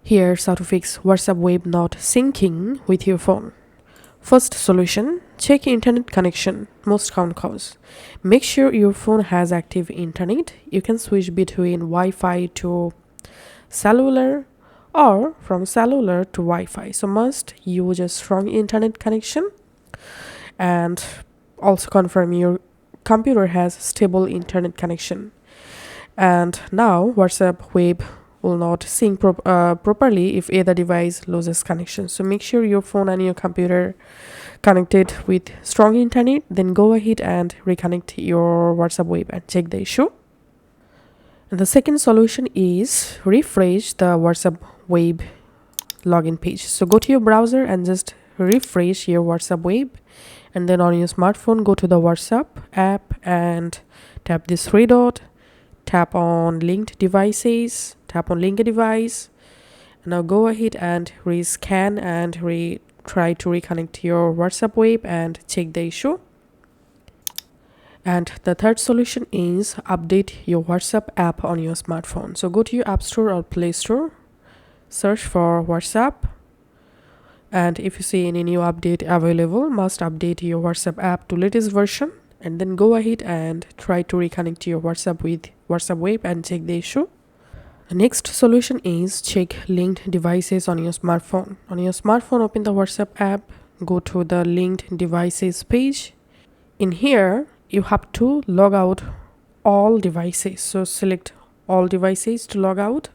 Here's how to fix WhatsApp web not syncing with your phone. First solution, check internet connection, most common cause. Make sure your phone has active internet. You can switch between Wi-Fi to cellular or from cellular to Wi-Fi. So must use a strong internet connection and also confirm your computer has stable internet connection. And now WhatsApp web will not sync properly if either device loses connection. So make sure your phone and your computer connected with strong internet, then go ahead and reconnect your WhatsApp web and check the issue. And the second solution is refresh the WhatsApp web login page. So go to your browser and just refresh your WhatsApp web, and then on your smartphone go to the WhatsApp app and tap this three dot, tap on linked devices, tap on link a device, and now go ahead and rescan and try to reconnect your WhatsApp web and check the issue. And the third solution is update your WhatsApp app on your smartphone. So go to your App Store or Play Store, search for WhatsApp, and if you see any new update available, must update your WhatsApp app to latest version, and then go ahead and try to reconnect your WhatsApp with WhatsApp web and check the issue. The next solution is check linked devices on your smartphone. On your smartphone, open the WhatsApp app, go to the linked devices page. In here, you have to log out all devices. So select all devices to log out.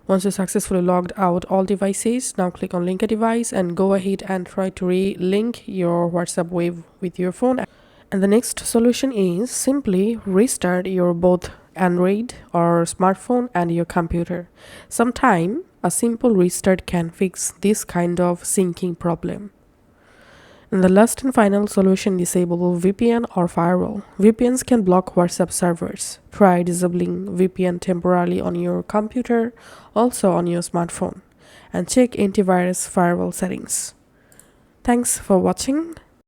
Once you successfully logged out all devices, now click on link a device and go ahead and try to re-link your WhatsApp web with your phone. And the next solution is simply restart your both Android or smartphone and your computer. Sometime a simple restart can fix this kind of syncing problem. And the last and final solution, disable VPN or firewall. VPNs can block WhatsApp servers. Try disabling VPN temporarily on your computer, also on your smartphone, and check antivirus firewall settings. Thanks for watching.